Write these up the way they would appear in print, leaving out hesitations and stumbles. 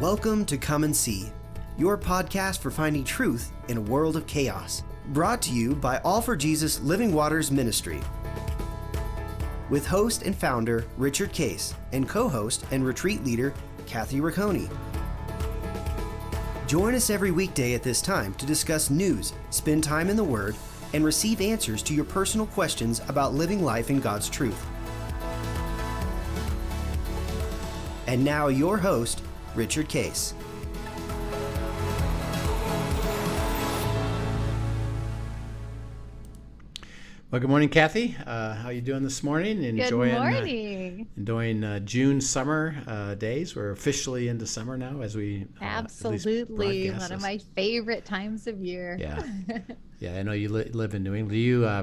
Welcome to Come and See, your podcast for finding truth in a world of chaos. Brought to you by All for Jesus Living Waters Ministry. With host and founder Richard Case and co-host and retreat leader Kathy Ricconi. Join us every weekday at this time to discuss news, spend time in the Word, and receive answers to your personal questions about living life in God's truth. And now your host, Richard Case. Well, good morning, Kathy. How you doing this morning? Good morning. Enjoying June summer days. We're officially into summer now, as we absolutely one of my favorite times of year. Yeah, yeah. I know you live in New England. Do you? I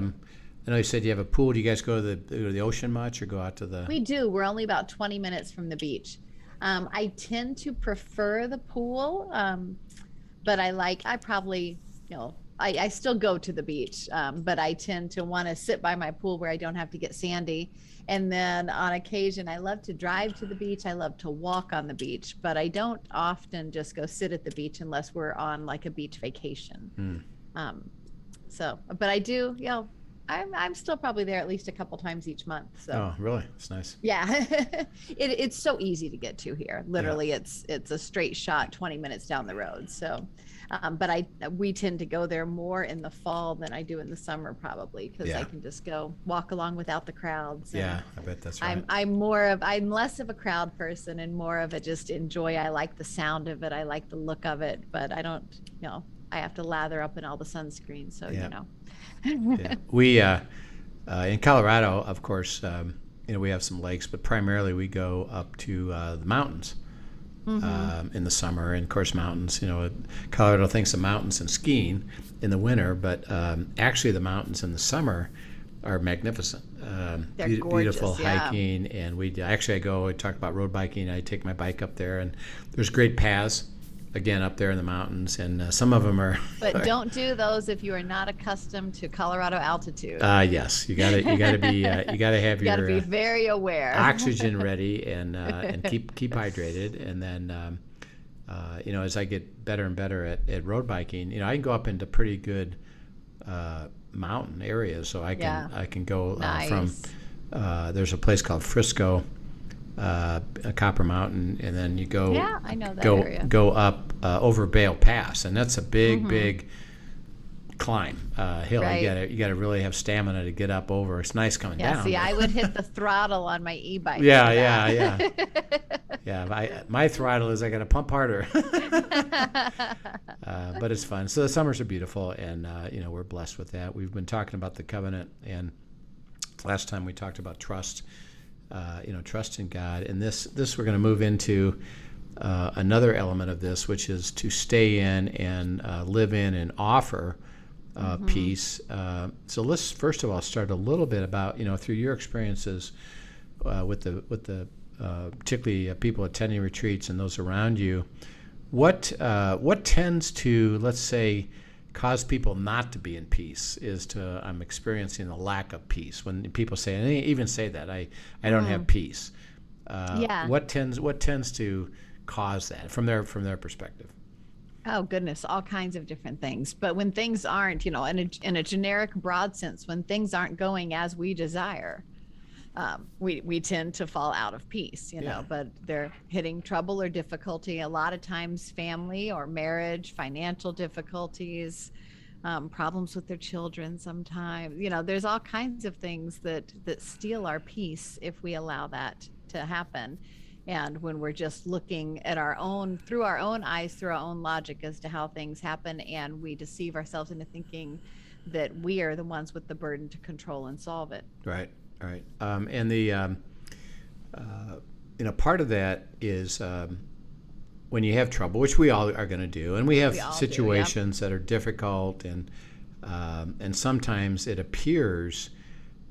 know you said you have a pool. Do you guys go to the ocean much, or go out to the? We do. We're only about 20 minutes from the beach. I tend to prefer the pool, but I probably, I still go to the beach, but I tend to want to sit by my pool where I don't have to get sandy. And then on occasion, I love to drive to the beach. I love to walk on the beach, but I don't often just go sit at the beach unless we're on like a beach vacation. But I do, I'm still probably there at least a couple times each month. So. Oh, really? That's nice. Yeah. It's so easy to get to here. Literally, yeah. It's a straight shot 20 minutes down the road. So, but we tend to go there more in the fall than I do in the summer, probably, because I can just go walk along without the crowds. Yeah, I bet that's right. I'm less of a crowd person and more of a just enjoy. I like the sound of it. I like the look of it, but I don't, I have to lather up in all the sunscreen. So, Yeah. We in Colorado, of course, we have some lakes, but primarily we go up to the mountains in the summer. And of course, mountains. Colorado thinks of mountains and skiing in the winter, but actually, the mountains in the summer are magnificent. They're gorgeous, beautiful hiking, and I talk about road biking. I take my bike up there, and there's great paths. Again, up there in the mountains, and some of them are. But don't do those if you are not accustomed to Colorado altitude. Yes, you gotta have you your be very aware. Oxygen ready and keep hydrated, and then as I get better and better at road biking, I can go up into pretty good mountain areas, so I can go nice. From there's a place called Frisco. A Copper Mountain, and then you go I know that area. Go up over Bale Pass, and that's a big climb hill. Right. You gotta really have stamina to get up over. It's nice coming down. See, I would hit the throttle on my e-bike. Yeah. My throttle is I gotta pump harder. But it's fun. So the summers are beautiful, and we're blessed with that. We've been talking about the covenant, and last time we talked about trust. Trust in God, and this we're going to move into another element of this, which is to stay in and live in and offer peace. So let's first of all start a little bit about through your experiences with the particularly people attending retreats and those around you. What tends to, let's say, cause people not to be in peace I'm experiencing a lack of peace. When people say, and they even say that I don't have peace. What tends to cause that from their perspective? Oh goodness, all kinds of different things. But when things aren't, in a generic broad sense, when things aren't going as we desire, we tend to fall out of peace, but they're hitting trouble or difficulty. A lot of times family or marriage, financial difficulties, problems with their children sometimes. There's all kinds of things that steal our peace if we allow that to happen. And when we're just looking at through our own eyes, through our own logic as to how things happen, and we deceive ourselves into thinking that we are the ones with the burden to control and solve it. Right. All right. And the, part of that is when you have trouble, which we all are going to do, and we have situations that are difficult, and sometimes it appears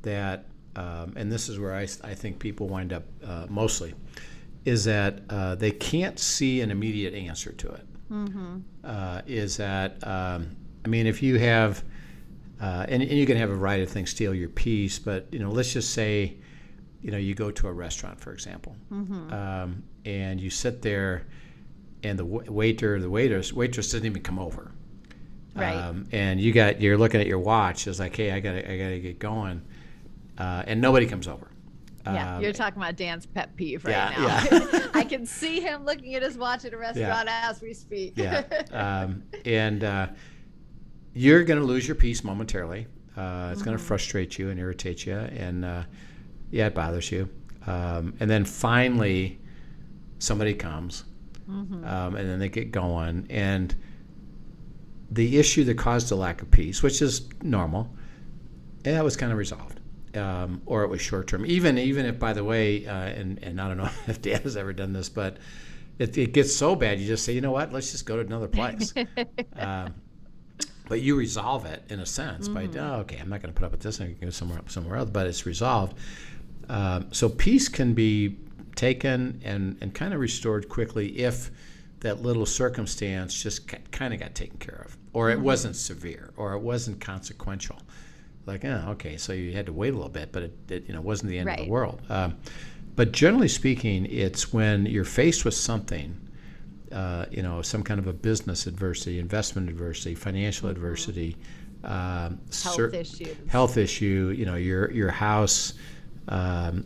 that, and this is where I think people wind up mostly, is that they can't see an immediate answer to it. If you have and you can have a variety of things steal your peace, but let's just say you go to a restaurant, for example, and you sit there and the waitress doesn't even come over. Right. And you're looking at your watch. It's like, hey, I gotta get going, and nobody comes over. Yeah, you're talking about Dan's pet peeve right yeah, now. yeah. I can see him looking at his watch at a restaurant as we speak. Yeah, and you're going to lose your peace momentarily. It's going to frustrate you and irritate you, and it bothers you. And then finally, somebody comes, and then they get going, and the issue that caused the lack of peace, which is normal, and that was kind of resolved. Or it was short term. Even if, by the way, and I don't know if Dan has ever done this, but it gets so bad, you just say, you know what, let's just go to another place. But you resolve it in a sense by, okay, I'm not going to put up with this. I can go somewhere else. But it's resolved. So peace can be taken and kind of restored quickly if that little circumstance just kind of got taken care of, or it wasn't severe, or it wasn't consequential. Like, okay, so you had to wait a little bit, but it wasn't the end of the world. But generally speaking, it's when you're faced with something, some kind of a business adversity, investment adversity, financial adversity, health issue. Your house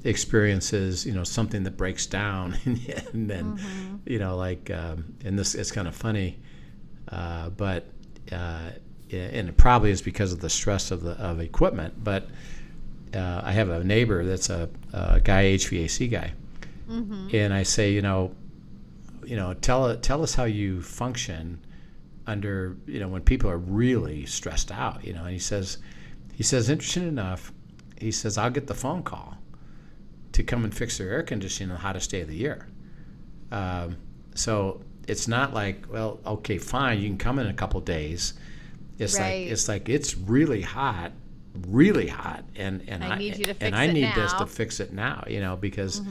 experiences, something that breaks down, and then, and this it's kind of funny, but. And it probably is because of the stress of equipment. But I have a neighbor that's a guy, HVAC guy, and I say, tell us how you function under, when people are really stressed out, And he says, interesting enough, he says, I'll get the phone call to come and fix their air conditioning on the hottest day of the year. So it's not like, well, okay, fine, you can come in a couple days. It's like it's really hot, and I need you to fix and I it need now. this to fix it now, because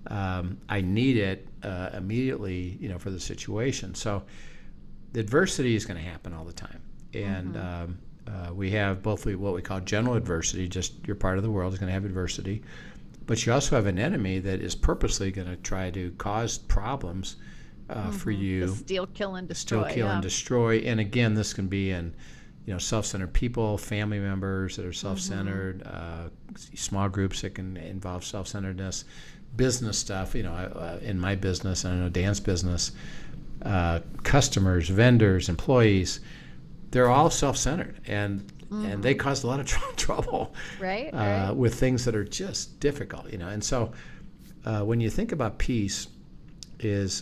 I need it immediately, for the situation. So the adversity is going to happen all the time, and we have both what we call general adversity, just your part of the world is going to have adversity, but you also have an enemy that is purposely going to try to cause problems for you. The steal, kill, and destroy. And destroy. And again, this can be in, self-centered people, family members that are self-centered, small groups that can involve self-centeredness, business stuff. In my business, I know Dan's business, customers, vendors, employees, they're all self-centered, and they cause a lot of trouble. Right. With things that are just difficult. And so when you think about peace, is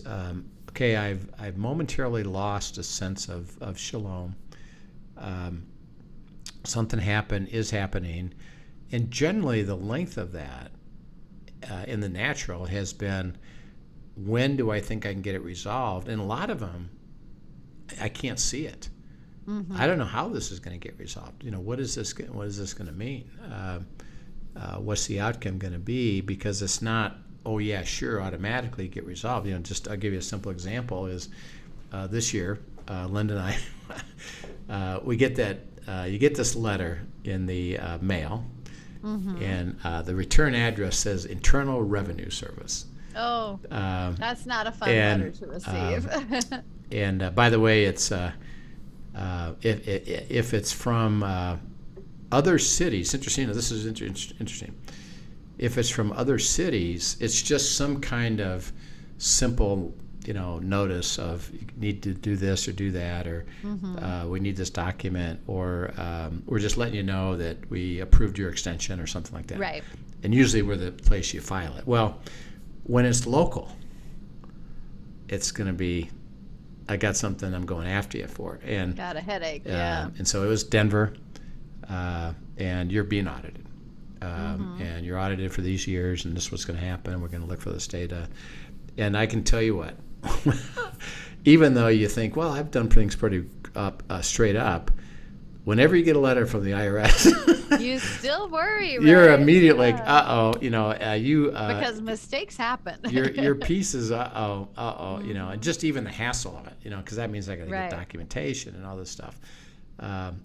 okay, I've momentarily lost a sense of shalom. Something is happening, and generally the length of that in the natural has been, when do I think I can get it resolved? And a lot of them, I can't see it. I don't know how this is going to get resolved. What is this going to mean? What's the outcome going to be? Because it's not, oh yeah, sure, automatically get resolved. I'll give you a simple example. Is this year, Linda and I, we get that you get this letter in the mail, and the return address says Internal Revenue Service. Oh, that's not a fun letter to receive. And by the way, it's if it's from other cities. Interesting. This is interesting. If it's from other cities, it's just some kind of simple, notice of you need to do this or do that, or we need this document, or we're just letting you know that we approved your extension or something like that. Right. And usually we're the place you file it. Well, when it's local, it's going to be, I got something I'm going after you for. And got a headache, yeah. And so it was Denver, and you're being audited. And you're audited for these years, and this is what's going to happen. We're going to look for this data. And I can tell you what, even though you think, well, I've done things pretty straight up, whenever you get a letter from the IRS, you still worry, right? You're immediately like, because mistakes happen. your piece is, and just even the hassle of it, because that means I got to get documentation and all this stuff. And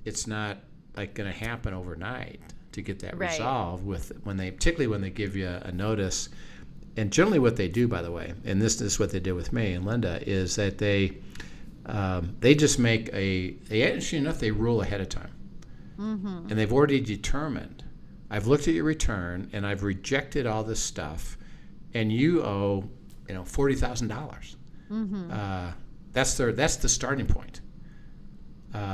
it's not like going to happen overnight to get that resolved particularly when they give you a notice. And generally what they do, by the way, and this is what they did with me and Linda, is that they just make actually enough, they rule ahead of time. And they've already determined, I've looked at your return and I've rejected all this stuff, and you owe, $40,000. That's the starting point.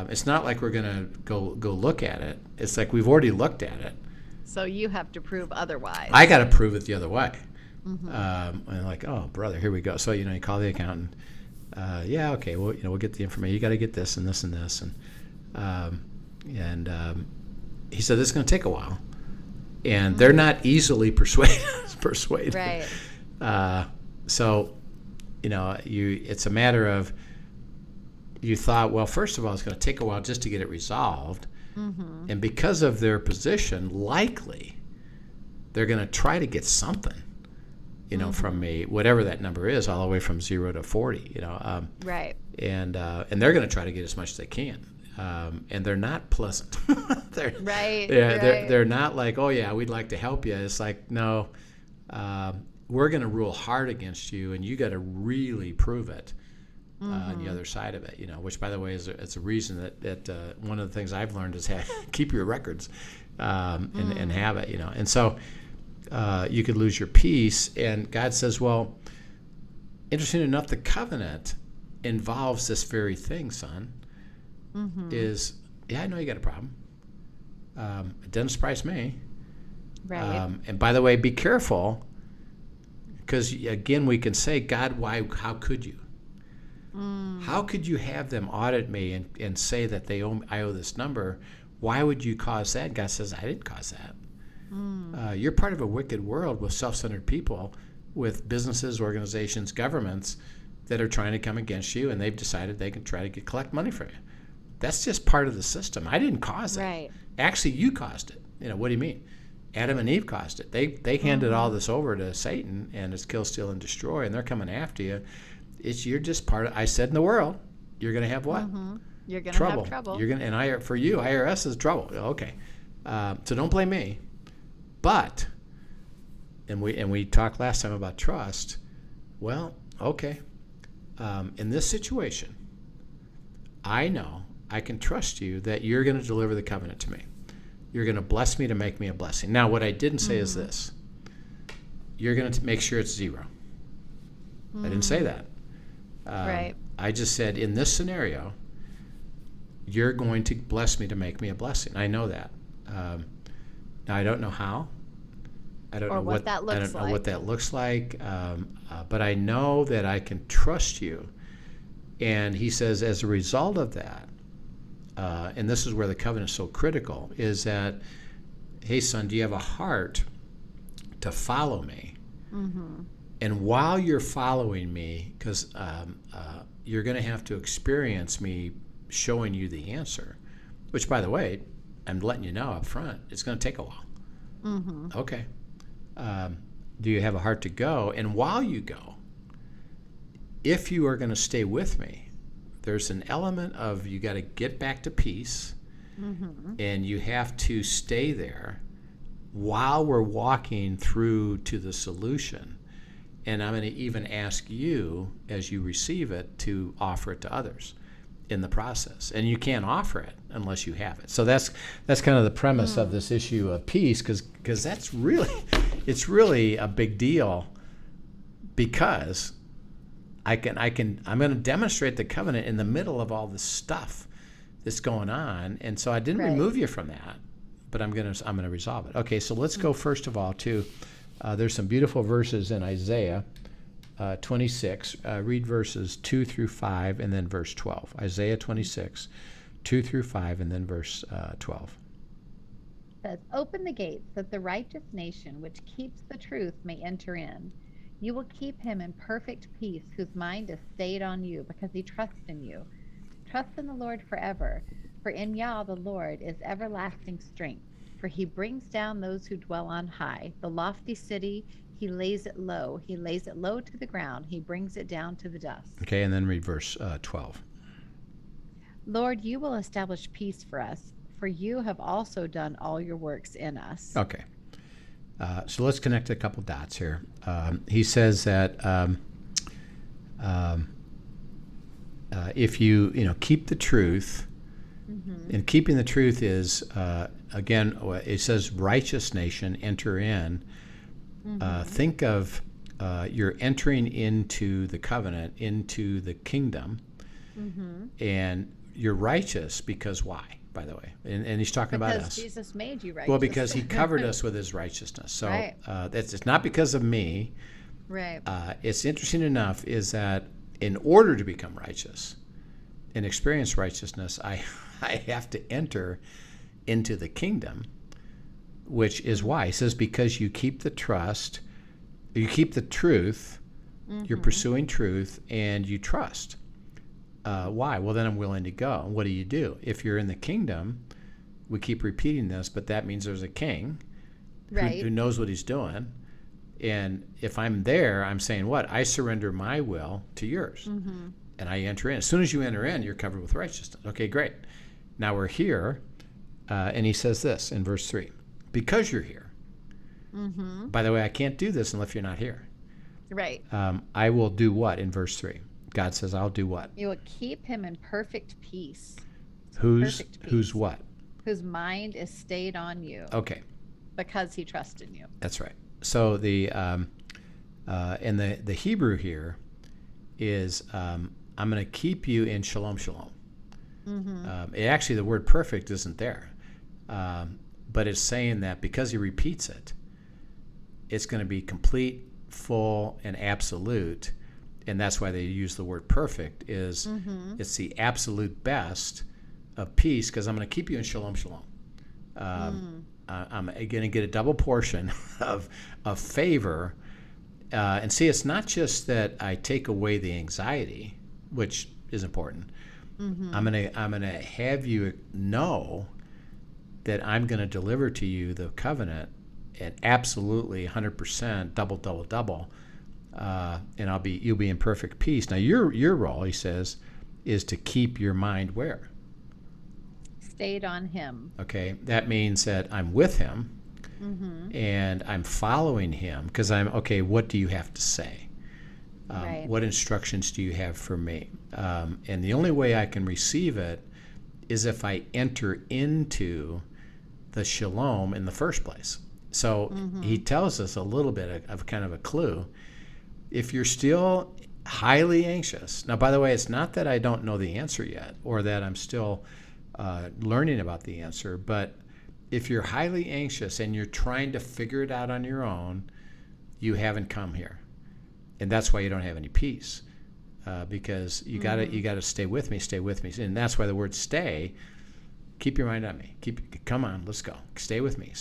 It's not like we're gonna go look at it. It's like we've already looked at it. So you have to prove otherwise. I got to prove it the other way. And like, oh, brother, here we go. So, you call the accountant. Yeah, okay, well, we'll get the information. You got to get this and this and this. And he said, this is going to take a while. And they're not easily persuaded. Right. So, it's a matter of, you thought, well, first of all, it's going to take a while just to get it resolved. And because of their position, likely they're going to try to get something, from me, whatever that number is, all the way from 0 to 40, Right. And they're going to try to get as much as they can. And they're not pleasant. They're not like, oh yeah, we'd like to help you. It's like, no, we're going to rule hard against you, and you got to really prove it. On the other side of it, which, by the way, it's a reason that one of the things I've learned is keep your records and have it, And so you could lose your peace. And God says, well, interesting enough, the covenant involves this very thing, son. Is, yeah, I know you got a problem. It doesn't surprise me. Right. And by the way, be careful, because, again, we can say, God, why? How could you? How could you have them audit me and say that I owe this number? Why would you cause that? God says, I didn't cause that. You're part of a wicked world with self-centered people, with businesses, organizations, governments that are trying to come against you, and they've decided they can try to collect money from you. That's just part of the system. I didn't cause it. Right. Actually, you caused it. What do you mean? Adam and Eve caused it. They handed all this over to Satan, and it's kill, steal, and destroy, and they're coming after you. You're just part of. I said in the world, you're going to have what? You're going to have trouble. You're going, and for you, IRS is trouble. Okay, so don't blame me. But, and we talked last time about trust. Well, okay. In this situation, I know I can trust you that you're going to deliver the covenant to me. You're going to bless me to make me a blessing. Now, what I didn't say is this: you're going to make sure it's 0. I didn't say that. Right. I just said, in this scenario, you're going to bless me to make me a blessing. I know that. Now, I don't know how. I don't know what that looks like. I don't know what that looks like. But I know that I can trust you. And he says, as a result of that, and this is where the covenant is so critical, is that, hey, son, do you have a heart to follow me? And while you're following me, because you're going to have to experience me showing you the answer, which, by the way, I'm letting you know up front, it's going to take a while. Okay. Do you have a heart to go? And while you go, if you are going to stay with me, there's an element of you got to get back to peace, and you have to stay there while we're walking through to the solution. And I'm going to even ask you, as you receive it, to offer it to others in the process. And you can't offer it unless you have it. So that's kind of the premise of this issue of peace, because that's it's really a big deal, because I'm going to demonstrate the covenant in the middle of all this stuff that's going on. And so I didn't remove you from that, but I'm going to resolve it. Okay, so let's go first of all to. There's some beautiful verses in Isaiah 26. Read verses 2 through 5 and then verse 12. Isaiah 26, 2 through 5 and then verse 12. It says, open the gates that the righteous nation which keeps the truth may enter in. You will keep him in perfect peace, whose mind is stayed on you, because he trusts in you. Trust in the Lord forever, for in Yah the Lord is everlasting strength. For he brings down those who dwell on high. The lofty city, he lays it low. He lays it low to the ground. He brings it down to the dust. Okay, and then read verse 12. Lord, you will establish peace for us, for you have also done all your works in us. Okay. So let's connect a couple dots here. He says that if you keep the truth, and keeping the truth is, again, it says righteous nation, enter in. Think of you're entering into the covenant, into the kingdom, and you're righteous because why, by the way? And he's talking about us. Because Jesus made you righteous. Well, because he covered us with his righteousness. So Right. It's not because of me. Right. It's interesting enough is that in order to become righteous and experience righteousness, I have to enter into the kingdom, which is why. He says, because you keep the trust, you keep the truth, you're pursuing truth, and you trust. Why? Well, then I'm willing to go. And what do? If you're in the kingdom, we keep repeating this, but that means there's a king Right. who knows what he's doing. And if I'm there, I'm saying what? I surrender my will to yours. And I enter in. As soon as you enter in, you're covered with righteousness. Okay, great. Now we're here, and he says this in verse 3. Because you're here. By the way, I can't do this unless you're not here. Right. I will do what in verse 3? God says, I'll do what? You will keep him in perfect peace. Who's Perfect who's peace. what? Whose mind is stayed on you Okay, because he trusts in you. that's right. So the and the Hebrew here is I'm going to keep you in shalom shalom. Actually, the word perfect isn't there, but it's saying that because he repeats it, it's going to be complete, full, and absolute. And that's why they use the word perfect, is it's the absolute best of peace, because I'm going to keep you in shalom shalom. I'm going to get a double portion of favor. And see, it's not just that I take away the anxiety, which is important. I'm gonna have you know that I'm going to deliver to you the covenant at absolutely 100%, double, and you'll be in perfect peace. Now your role, he says, is to keep your mind where? Stayed on him. Okay, that means that I'm with him, and I'm following him because what do you have to say? Right. What instructions do you have for me? And the only way I can receive it is if I enter into the shalom in the first place. So he tells us a little bit of kind of a clue. If you're still highly anxious, now, by the way, it's not that I don't know the answer yet or that I'm still learning about the answer, but if you're highly anxious and you're trying to figure it out on your own, you haven't come here. And that's why you don't have any peace, because you gotta stay with me, and that's why the word "stay." Keep your mind on me. Come on, let's go. Stay with me,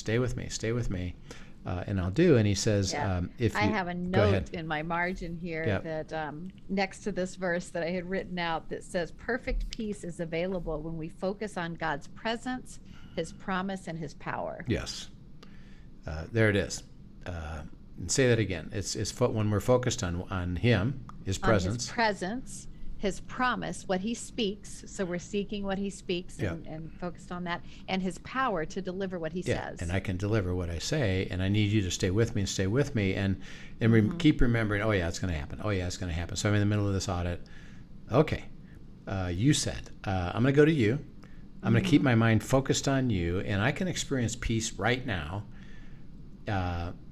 and I'll do. And he says, "If you, I have a go ahead. note in my margin here Yep. that next to this verse that I had written out that says, "Perfect peace is available when we focus on God's presence, His promise, and His power." Yes, there it is. And say that again. It's when we're focused on Him, His presence. On His presence, His promise, what He speaks. So we're seeking what He speaks and focused on that, and His power to deliver what He says. And I can deliver what I say, and I need you to stay with me, and keep remembering. Oh yeah, it's going to happen. So I'm in the middle of this audit. Okay, you said I'm going to go to you. I'm going to keep my mind focused on you, and I can experience peace right now.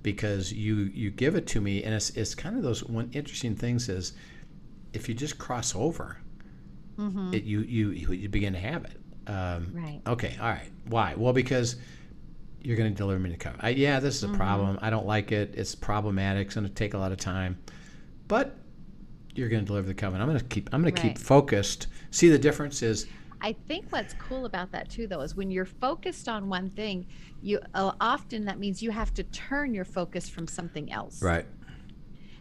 Because you give it to me, and it's kind of those one interesting things is if you just cross over, you begin to have it. Right. Okay, all right. Why? Well, because you're going to deliver me the covenant. This is a problem. I don't like it. It's problematic. It's going to take a lot of time, but you're going to deliver the covenant. I'm going to keep focused. See, the difference is. I think what's cool about that too, though, is when you're focused on one thing, you often that means you have to turn your focus from something else. Right.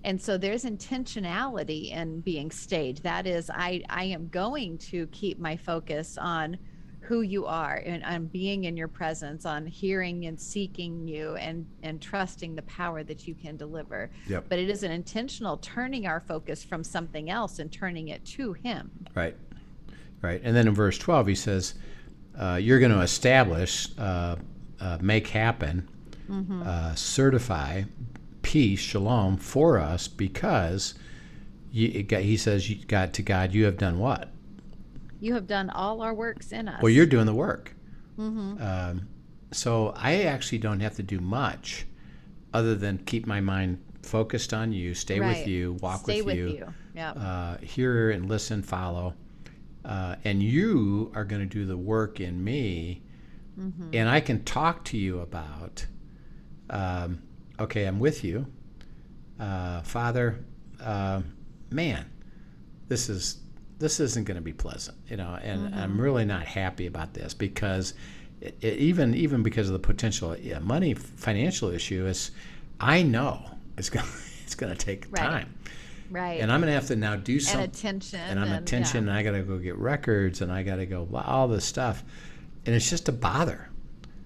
And so there's intentionality in being stayed. That is, I am going to keep my focus on who you are and on being in your presence, on hearing and seeking you and trusting the power that you can deliver. Yep. But it is an intentional turning our focus from something else and turning it to Him. Right. Right. And then in verse 12, he says, you're going to establish, make happen certify peace, shalom, for us because he says, God, to God, you have done what? You have done all our works in us. Well, you're doing the work. So I actually don't have to do much other than keep my mind focused on you, stay with you, Stay with you. Yep. Hear and listen, follow. And you are going to do the work in me. And I can talk to you about, okay, I'm with you. Father, man, this isn't going to be pleasant, and I'm really not happy about this because even because of the potential money financial issue, I know it's going to take time. Right. And I'm going to have to now do something. And attention. And and I got to go get records, and I got to go all this stuff. And it's just a bother.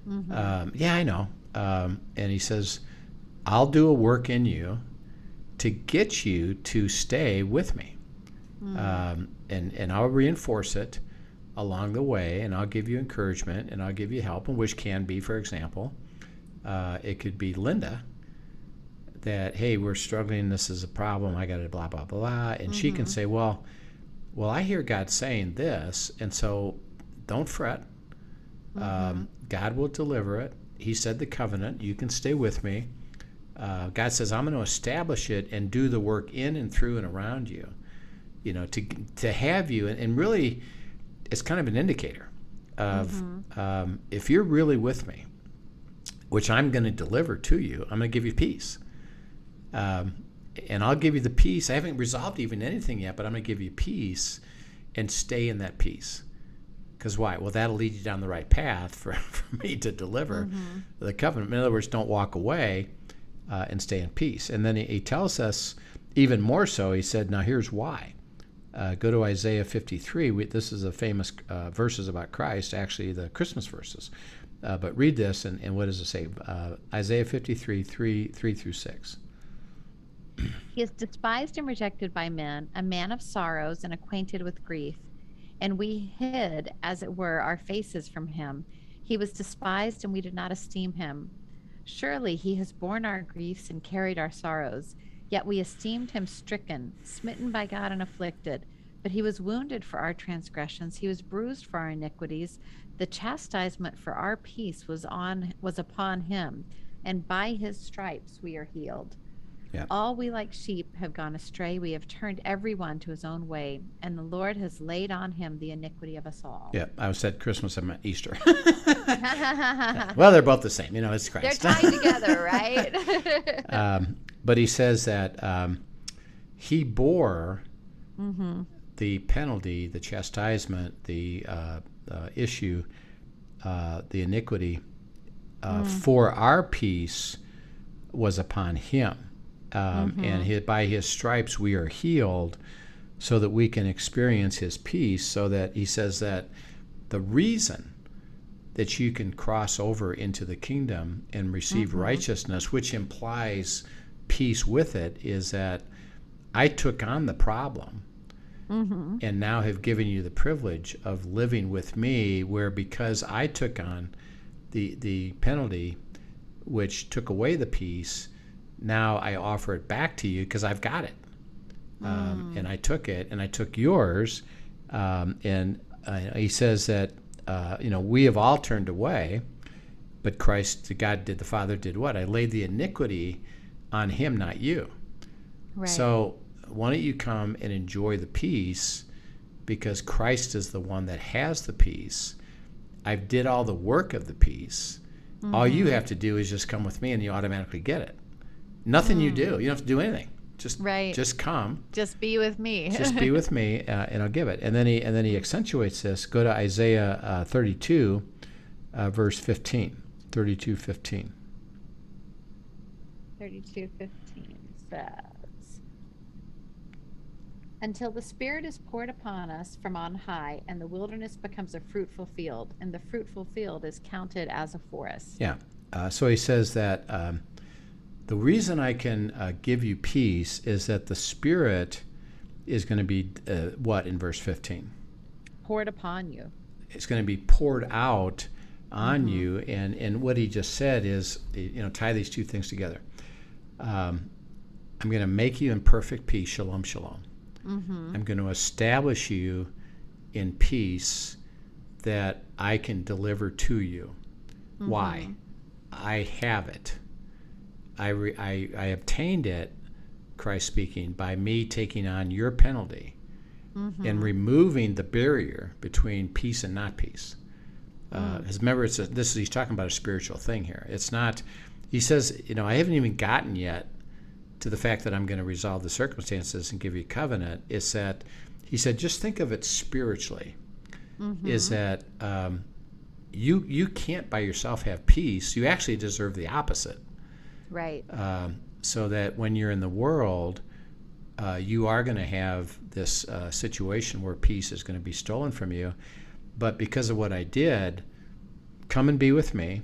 I know. And he says, I'll do a work in you to get you to stay with me. And I'll reinforce it along the way, and I'll give you encouragement, and I'll give you help, which can be, for example, it could be Linda, that, hey, we're struggling, this is a problem, I got to blah, blah, blah. And she can say, well, I hear God saying this, and so don't fret. God will deliver it. He said the covenant, you can stay with me. God says, I'm going to establish it and do the work in and through and around you, to have you. And really, it's kind of an indicator of if you're really with me, which I'm going to deliver to you, I'm going to give you peace. And I'll give you the peace. I haven't resolved even anything yet, but I'm going to give you peace and stay in that peace. Because why? Well, that'll lead you down the right path for me to deliver the covenant. In other words, don't walk away and stay in peace. And then he tells us even more so. He said, now here's why. Go to Isaiah 53. This is a famous verses about Christ, actually the Christmas verses. But read this, and what does it say? Isaiah 53, 3 through 6. He is despised and rejected by men, a man of sorrows and acquainted with grief. And we hid, as it were, our faces from him. He was despised, and we did not esteem him. Surely he has borne our griefs and carried our sorrows. Yet we esteemed him stricken, smitten by God, and afflicted. But he was wounded for our transgressions. He was bruised for our iniquities. The chastisement for our peace was upon him, and by his stripes we are healed. Yeah. All we like sheep have gone astray. We have turned everyone to his own way, and the Lord has laid on him the iniquity of us all. Yeah, I said Christmas, I meant Easter. Well, they're both the same. It's Christ. They're tied together, right? But he says that he bore the penalty, the chastisement, the issue, the iniquity for our peace was upon him. And by his stripes we are healed, so that we can experience his peace. So that he says that the reason that you can cross over into the kingdom and receive righteousness, which implies peace with it, is that I took on the problem and now have given you the privilege of living with me, where because I took on the penalty which took away the peace, now I offer it back to you because I've got it. And I took it, and I took yours. And he says that, we have all turned away, but Christ, God did, the Father did what? I laid the iniquity on him, not you. Right. So why don't you come and enjoy the peace, because Christ is the one that has the peace. I did all the work of the peace. All you have to do is just come with me, and you automatically get it. Nothing you do. You don't have to do anything. Just come. Just be with me. Just be with me, and I'll give it. And then he accentuates this. Go to Isaiah 32, verse 15. 32:15. 32:15 says, until the Spirit is poured upon us from on high, and the wilderness becomes a fruitful field, and the fruitful field is counted as a forest. Yeah. So he says that the reason I can give you peace is that the Spirit is going to be, what, in verse 15? Poured upon you. It's going to be poured out on you. And what he just said is, tie these two things together. I'm going to make you in perfect peace, shalom, shalom. I'm going to establish you in peace that I can deliver to you. Why? I have it. I obtained it, Christ speaking, by me taking on your penalty and removing the barrier between peace and not peace. Remember, he's talking about a spiritual thing here. It's not, he says, I haven't even gotten yet to the fact that I'm going to resolve the circumstances and give you a covenant. It's that, he said, just think of it spiritually, is that you can't by yourself have peace. You actually deserve the opposite. Right. So that when you're in the world, you are going to have this situation where peace is going to be stolen from you. But because of what I did, come and be with me.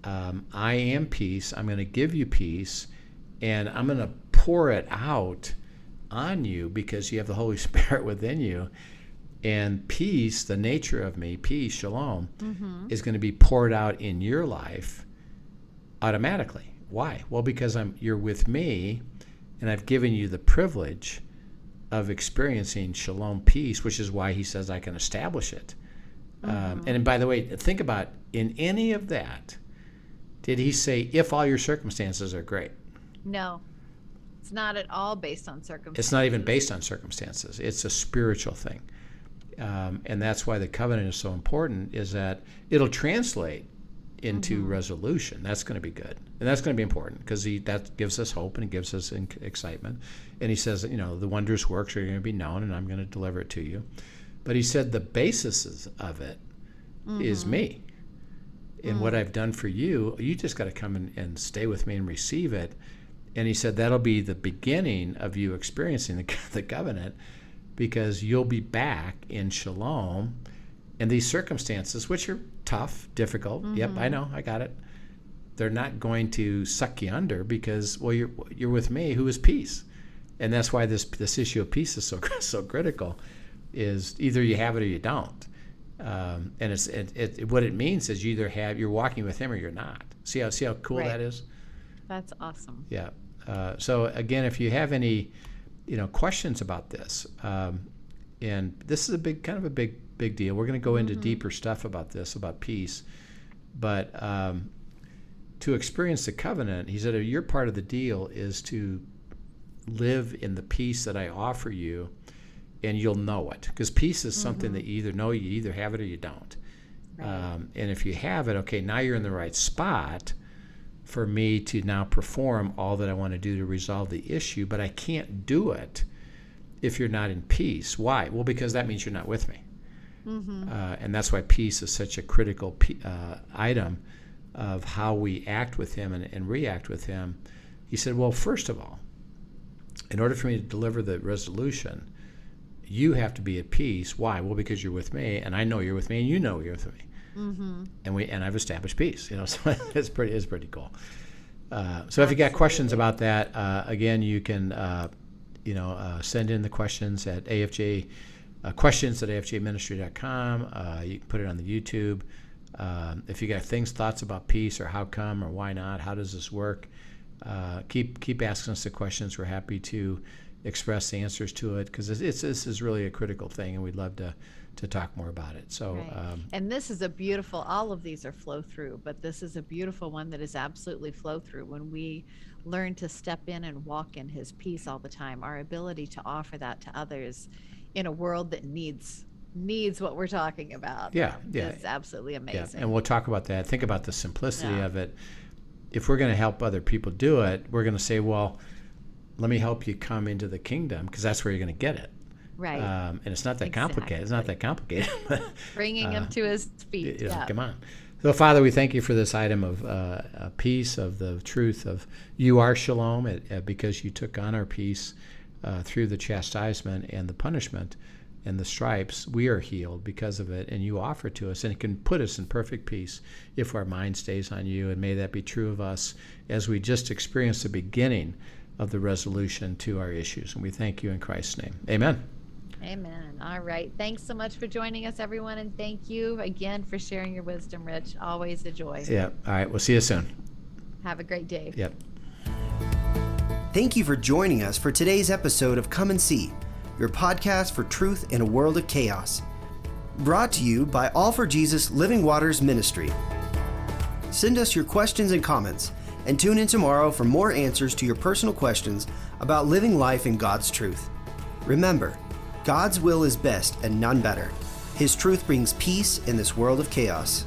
I am peace. I'm going to give you peace, and I'm going to pour it out on you because you have the Holy Spirit within you. And peace, the nature of me, peace, shalom, is going to be poured out in your life automatically. Why? Well, because you're with me, and I've given you the privilege of experiencing shalom, peace, which is why he says I can establish it. And by the way, think about, in any of that, did he say, if all your circumstances are great? No, it's not at all based on circumstances. It's not even based on circumstances. It's a spiritual thing. And that's why the covenant is so important, is that it'll translate into resolution. That's going to be good. And that's going to be important because that gives us hope and it gives us excitement. And he says, the wondrous works are going to be known and I'm going to deliver it to you. But he said the basis of it is me. And what I've done for you, you just got to come and stay with me and receive it. And he said that'll be the beginning of you experiencing the covenant, because you'll be back in shalom. And these circumstances, which are tough, difficult, yep, I know, I got it. They're not going to suck you under because, well, you're with me, who is peace. And that's why this issue of peace is so critical, is either you have it or you don't. And what it means is you're walking with him or you're not. See how cool that is? That's awesome. Yeah. So again, if you have any, questions about this, and this is a big deal. We're going to go into deeper stuff about this, about peace. But to experience the covenant, he said, your part of the deal is to live in the peace that I offer you, and you'll know it. Because peace is something that you either know, you either have it or you don't. Right. And if you have it, okay, now you're in the right spot for me to now perform all that I want to do to resolve the issue, but I can't do it if you're not in peace. Why? Well, because that means you're not with me. And that's why peace is such a critical item of how we act with him and react with him. He said, well, first of all, in order for me to deliver the resolution, you have to be at peace. Why? Well, because you're with me, and I know you're with me, and you know you're with me. And I've established peace. So it's pretty cool. So if you got questions about that, again, you can send in the questions at AFJ. Questions at afjministry.com. You can put it on the YouTube. If you got thoughts about peace, or how come, or why not, how does this work, keep asking us the questions. We're happy to express the answers to it, because this is really a critical thing, and we'd love to talk more about it. So, right. And this is a beautiful, all of these are flow through, but this is a beautiful one that is absolutely flow through. When we learn to step in and walk in his peace all the time, our ability to offer that to others in a world that needs what we're talking about. It's absolutely amazing. Yeah. And we'll talk about that. Think about the simplicity of it. If we're going to help other people do it, we're going to say, well, let me help you come into the kingdom, because that's where you're going to get it. Right. And it's not that complicated. It's not that complicated. Bringing him to his feet. Come on. So, Father, we thank you for this item of peace, of the truth of you are shalom, because you took on our peace through the chastisement and the punishment and the stripes. We are healed because of it, and you offer it to us, and it can put us in perfect peace if our mind stays on you. And may that be true of us as we just experience the beginning of the resolution to our issues. And we thank you in Christ's name. Amen. Amen. All right. Thanks so much for joining us, everyone. And thank you again for sharing your wisdom, Rich. Always a joy. Yeah. All right. We'll see you soon. Have a great day. Yep. Thank you for joining us for today's episode of Come and See, your podcast for truth in a world of chaos. Brought to you by All for Jesus Living Waters Ministry. Send us your questions and comments, and tune in tomorrow for more answers to your personal questions about living life in God's truth. Remember, God's will is best and none better. His truth brings peace in this world of chaos.